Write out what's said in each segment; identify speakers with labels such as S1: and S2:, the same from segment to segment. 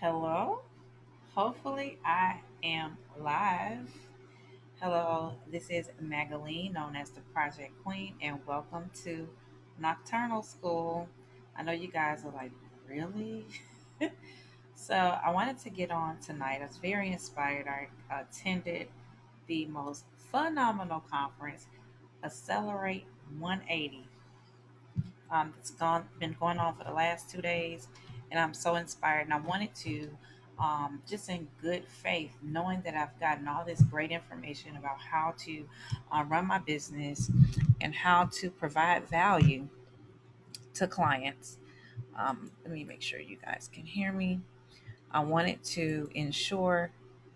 S1: Hello. Hopefully, I am live. Hello, this is Magaline, known as the Project Queen, and welcome to Nocturnal School. I know you guys are like, really? So, I wanted to get on tonight. I was very inspired. I attended the most phenomenal conference, Accelerate 180. It's been going on for the last 2 days, and I'm so inspired. And I wanted to, just in good faith, knowing that I've gotten all this great information about how to run my business and how to provide value to clients. Let me make sure you guys can hear me. I wanted to ensure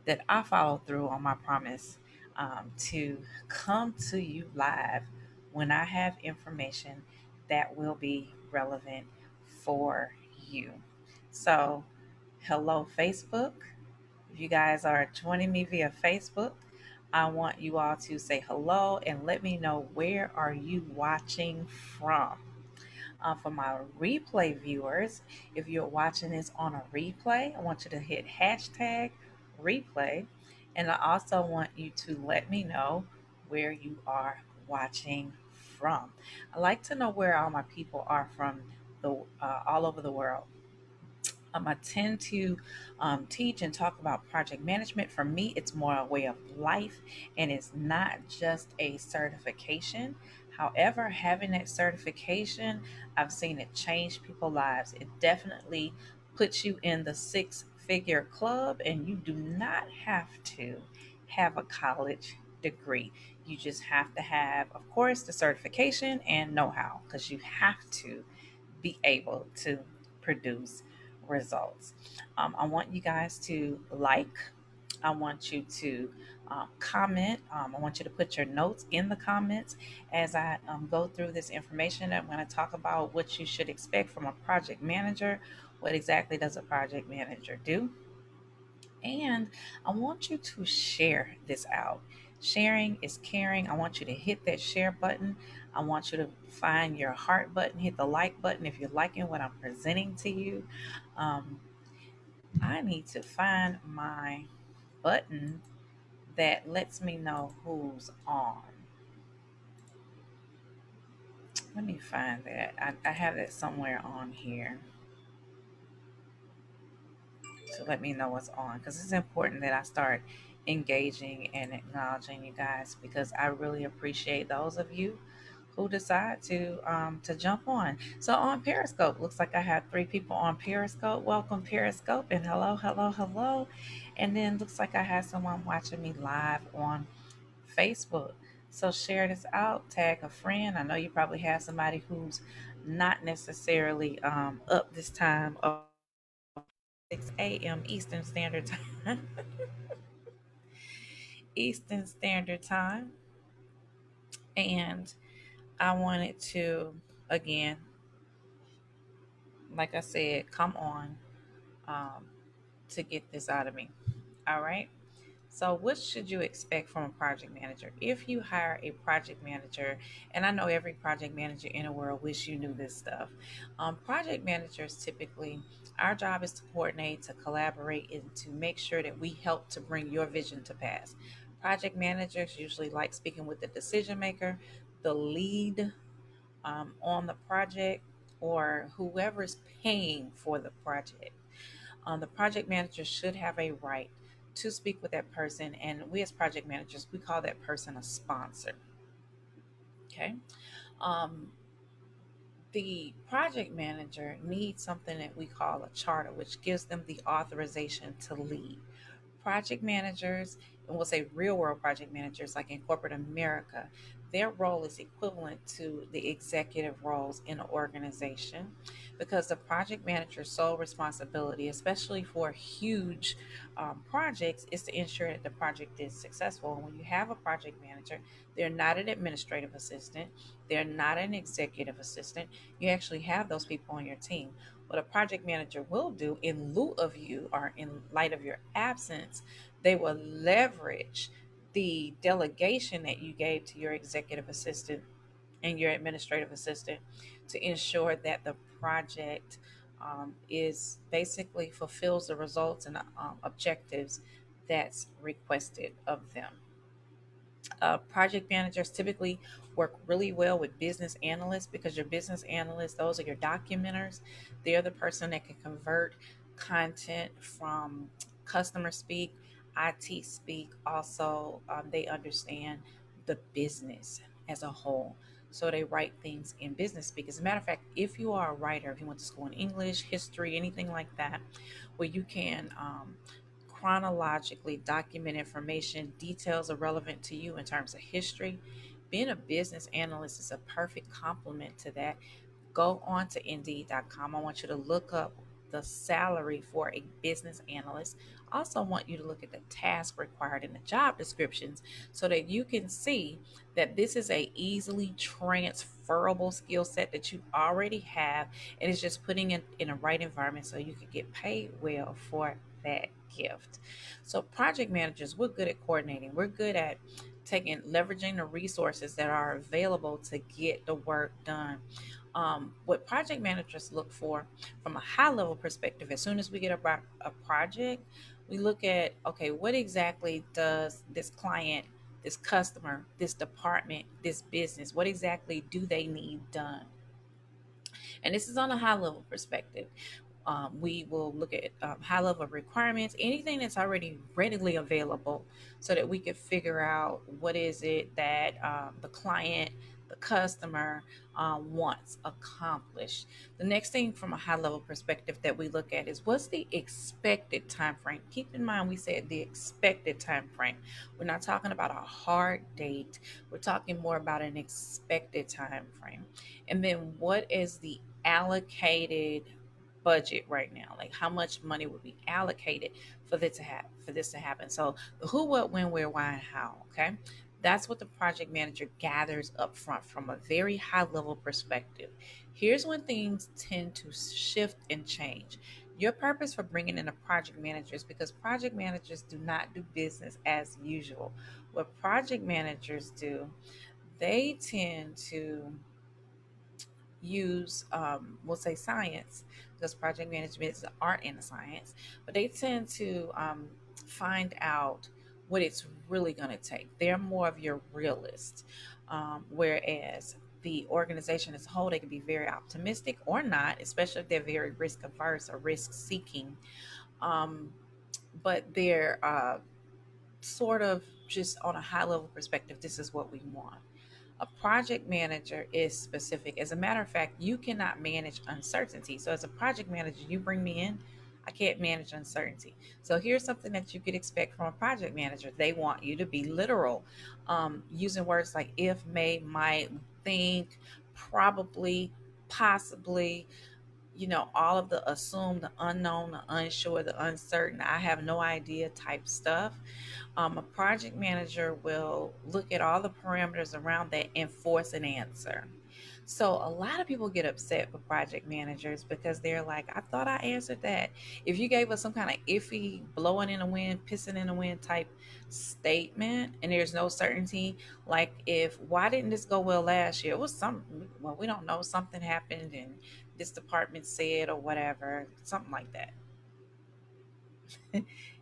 S1: that I follow through on my promise to come to you live when I have information that will be relevant for you. So, hello, Facebook. If you guys are joining me via Facebook, I want you all to say hello and let me know where are you watching from. For my replay viewers, if you're watching this on a replay, I want you to hit hashtag replay. And I also want you to let me know where you are watching from. I like to know where all my people are from all over the world. I tend to teach and talk about project management. For me, it's more a way of life and it's not just a certification. However, having that certification, I've seen it change people's lives. It definitely puts you in the six-figure club, and you do not have to have a college degree. You just have to have, of course, the certification and know how because you have to be able to produce results. I want you guys to like. I want you to comment. I want you to put your notes in the comments as I go through this information. I'm going to talk about what you should expect from a project manager. What exactly does a project manager do? And I want you to share this out. Sharing is caring. I want you to hit that share button. I want you to find your heart button, hit the like button if you're liking what I'm presenting to you. Um, I need to find my button that lets me know who's on. Let me find that. I have that somewhere on here to let me know what's on because it's important that I start engaging and acknowledging you guys because I really appreciate those of you who decide to jump on. So on Periscope, looks like I have 3 people on Periscope. Welcome Periscope and hello, hello, hello. And then looks like I have someone watching me live on Facebook. So share this out, tag a friend. I know you probably have somebody who's not necessarily up this time of 6 a.m. Eastern Standard Time. Eastern Standard Time. And I wanted to, again, like I said, come on um, to get this out of me. All right. So, what should you expect from a project manager? If you hire a project manager, and I know every project manager in the world wish you knew this stuff. Project managers typically, our job is to coordinate, to collaborate, and to make sure that we help to bring your vision to pass. Project managers usually like speaking with the decision maker, the lead on the project, or whoever is paying for the project. The project manager should have a right to speak with that person, and we as project managers, we call that person a sponsor. Okay. Um, the project manager needs something that we call a charter, which gives them the authorization to lead. Project managers, and we'll say real world project managers like in corporate America, their role is equivalent to the executive roles in an organization because the project manager's sole responsibility, especially for huge projects, is to ensure that the project is successful. And when you have a project manager, they're not an administrative assistant, they're not an executive assistant. You actually have those people on your team. What a project manager will do in lieu of you or in light of your absence, they will leverage the delegation that you gave to your executive assistant and your administrative assistant to ensure that the project is basically fulfills the results and objectives that's requested of them. Project managers typically work really well with business analysts because your business analysts, those are your documenters. They're the person that can convert content from customer speak, IT speak. Also, they understand the business as a whole. So they write things in business speak. As a matter of fact, if you are a writer, if you went to school in English, history, anything like that, where you can chronologically document information, details are relevant to you in terms of history. Being a business analyst is a perfect complement to that. Go on to indeed.com. I want you to look up the salary for a business analyst. I also want you to look at the task required in the job descriptions so that you can see that this is a easily transferable skill set that you already have, and it's just putting it in a right environment so you can get paid well for that gift. So project managers, we're good at coordinating. We're good at taking leveraging the resources that are available to get the work done. What project managers look for from a high level perspective, as soon as we get a project, we look at, okay, what exactly does this client, this customer, this department, this business, what exactly do they need done? And this is on a high level perspective. We will look at high level requirements, anything that's already readily available, so that we can figure out what is it that the client, the customer wants accomplished. The next thing from a high level perspective that we look at is what's the expected time frame. Keep in mind we said the expected time frame. We're not talking about a hard date. We're talking more about an expected time frame. And then what is the allocated budget right now? Like how much money would be allocated for this to happen? So the who, what, when, where, why, and how. Okay. That's what the project manager gathers up front from a very high level perspective. Here's when things tend to shift and change. Your purpose for bringing in a project manager is because project managers do not do business as usual. What project managers do, they tend to use we'll say science, because project management is an art and a science, but they tend to find out what it's really going to take. They're more of your realist, whereas the organization as a whole, they can be very optimistic or not, especially if they're very risk averse or risk seeking, um, but they're sort of just on a high level perspective, this is what we want. A project manager is specific. As a matter of fact, you cannot manage uncertainty. So, as a project manager, you bring me in, I can't manage uncertainty. So, here's something that you could expect from a project manager. They want you to be literal, using words like if, may, might, think, probably, possibly, all of the assumed, the unknown, the unsure, the uncertain, I have no idea type stuff. A project manager will look at all the parameters around that and force an answer. So a lot of people get upset with project managers because they're like, I thought I answered that. If you gave us some kind of iffy, blowing in the wind, pissing in the wind type statement, and there's no certainty, like if, why didn't this go well last year? It was some, well, we don't know, something happened and this department said, or whatever, something like that.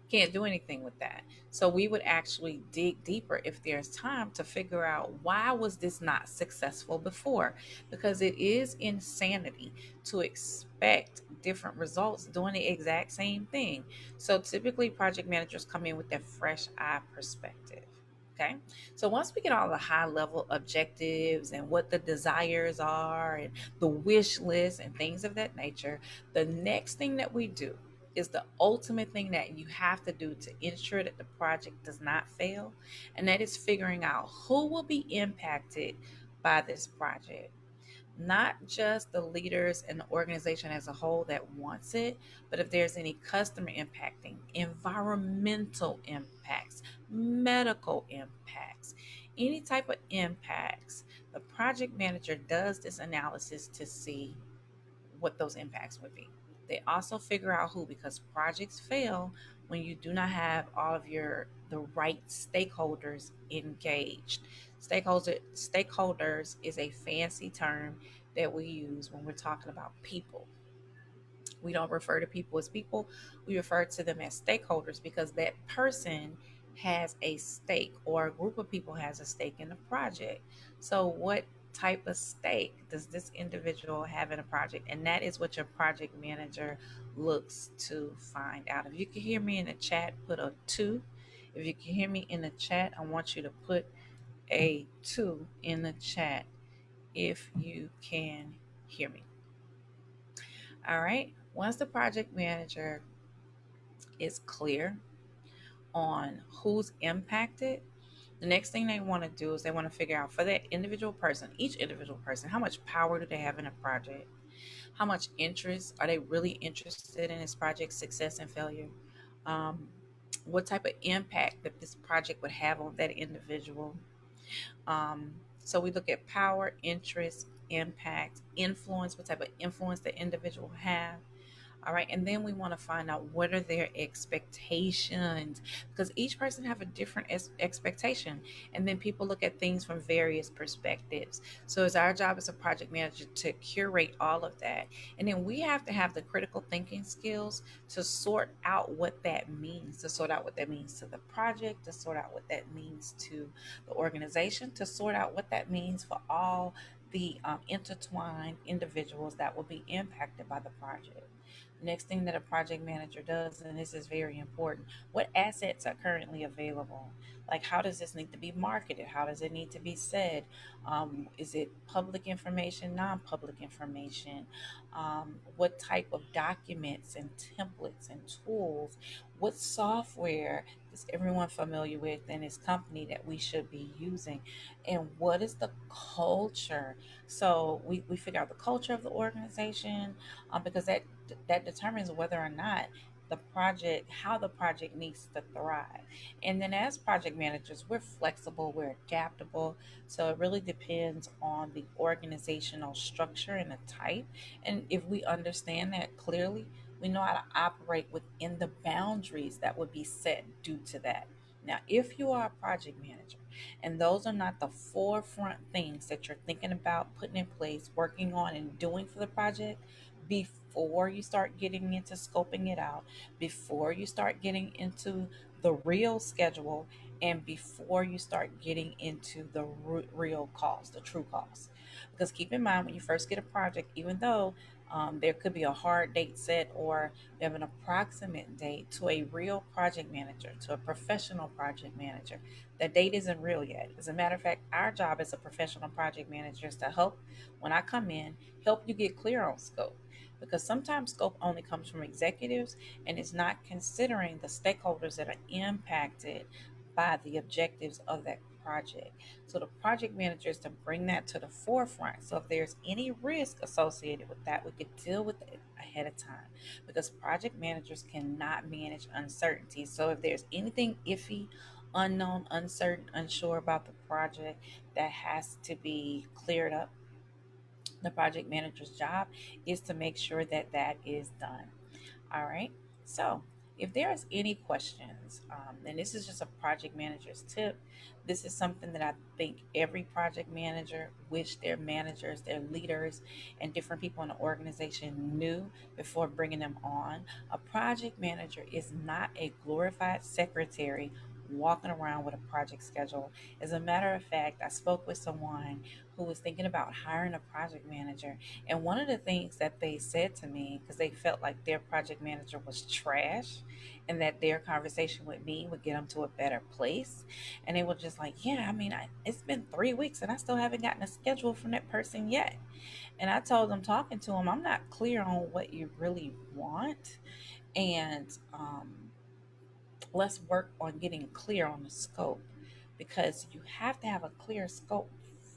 S1: Can't do anything with that. So we would actually dig deeper if there's time to figure out why was this not successful before, because it is insanity to expect different results doing the exact same thing. So typically project managers come in with that fresh eye perspective. Okay. So once we get all the high level objectives and what the desires are and the wish list and things of that nature, the next thing that we do is the ultimate thing that you have to do to ensure that the project does not fail. And that is figuring out who will be impacted by this project. Not just the leaders and the organization as a whole that wants it, but if there's any customer impacting, environmental impacts, medical impacts, any type of impacts, the project manager does this analysis to see what those impacts would be. They also figure out who, because projects fail when you do not have all of the right stakeholders engaged. Stakeholders is a fancy term that we use when we're talking about people. We don't refer to people as people, we refer to them as stakeholders because that person has a stake or a group of people has a stake in the project. So, what type of stake does this individual have in a project? And that is what your project manager looks to find out. If you can hear me in the chat, put a two. If you can hear me in the chat, I want you to put a two in the chat if you can hear me. All right. Once the project manager is clear on who's impacted, the next thing they want to do is they want to figure out for that individual person, each individual person, how much power do they have in a project? How much interest are they really interested in this project's success and failure? Um, what type of impact that this project would have on that individual? Um, so we look at power, interest, impact, influence, what type of influence the individual have. All right, and then we want to find out what are their expectations because each person have a different expectation, and then people look at things from various perspectives. So it's our job as a project manager to curate all of that, and then we have to have the critical thinking skills to sort out what that means, to sort out what that means to the project, to sort out what that means to the organization, to sort out what that means for all the intertwined individuals that will be impacted by the project. Next thing that a project manager does, and this is very important, what assets are currently available? Like, how does this need to be marketed? How does it need to be said? Is it public information, non public information? What type of documents and templates and tools? What software is everyone familiar with in this company that we should be using? And what is the culture? So we figure out the culture of the organization because that determines whether or not the project how the project needs to thrive. And then as project managers, we're flexible, we're adaptable, so it really depends on the organizational structure and the type. And if we understand that clearly, we know how to operate within the boundaries that would be set due to that. Now, if you are a project manager and those are not the forefront things that you're thinking about putting in place, working on, and doing for the project, before you start getting into scoping it out, before you start getting into the real schedule, and before you start getting into the real cost, the true cost. Because keep in mind, when you first get a project, even though there could be a hard date set or we have an approximate date, to a real project manager, to a professional project manager, the date isn't real yet. As a matter of fact, our job as a professional project manager is to help, when I come in, help you get clear on scope, because sometimes scope only comes from executives and is not considering the stakeholders that are impacted by the objectives of that project. So the project manager is to bring that to the forefront. So if there's any risk associated with that, we could deal with it ahead of time because project managers cannot manage uncertainty. So if there's anything iffy, unknown, uncertain, unsure about the project, that has to be cleared up. The project manager's job is to make sure that that is done. All right. So, if there's any questions, and this is just a project manager's tip, this is something that I think every project manager wish their managers, their leaders, and different people in the organization knew before bringing them on. A project manager is not a glorified secretary walking around with a project schedule. As a matter of fact, I spoke with someone who was thinking about hiring a project manager, and one of the things that they said to me, because they felt like their project manager was trash and that their conversation with me would get them to a better place. And they were just like, yeah, I mean, it's been 3 weeks and I still haven't gotten a schedule from that person yet. And I told them, talking to them, I'm not clear on what you really want. And let's work on getting clear on the scope because you have to have a clear scope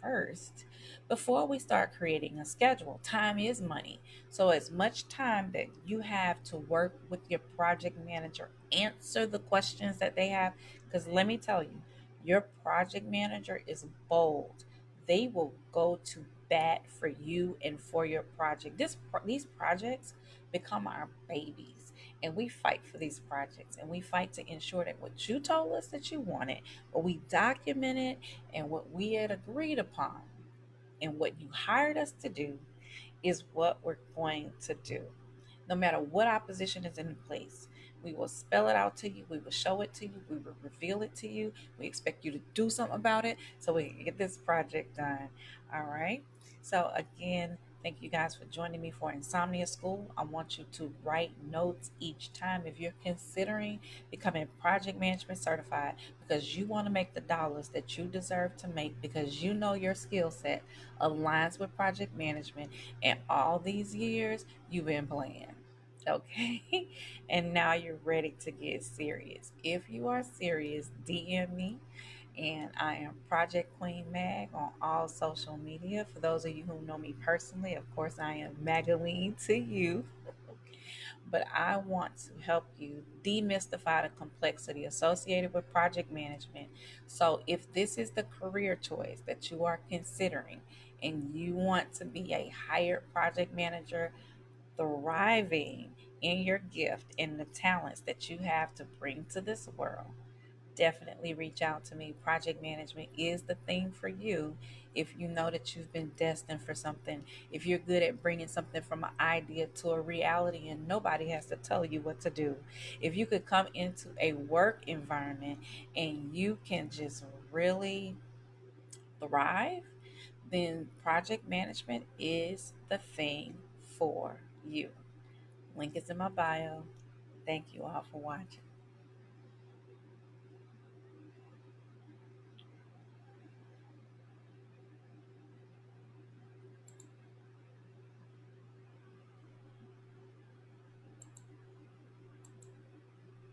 S1: first before we start creating a schedule. Time is money. So, as much time that you have to work with your project manager, answer the questions that they have. Because let me tell you, your project manager is bold. They will go to bat for you and for your project. These projects become our babies, and we fight for these projects and we fight to ensure that what you told us that you wanted, what we documented, and what we had agreed upon, and what you hired us to do is what we're going to do. no matter what opposition is in place. We will spell it out to you. We will show it to you. We will reveal it to you. We expect you to do something about it so we can get this project done. All right. So, again, thank you guys for joining me for Insomnia School. I want you to write notes each time if you're considering becoming project management certified because you want to make the dollars that you deserve to make because you know your skill set aligns with project management, and all these years you've been playing. Okay, and now you're ready to get serious. If you are serious, DM me, and I am Project Queen Mag on all social media. For those of you who know me personally, of course, I am Magaline to you, but I want to help you demystify the complexity associated with project management. So, if this is the career choice that you are considering and you want to be a hired project manager, thriving in your gift and the talents that you have to bring to this world, definitely reach out to me. Project management is the thing for you if you know that you've been destined for something, if you're good at bringing something from an idea to a reality and nobody has to tell you what to do. If you could come into a work environment and you can just really thrive, then project management is the thing for you. Link is in my bio. Thank you all for watching.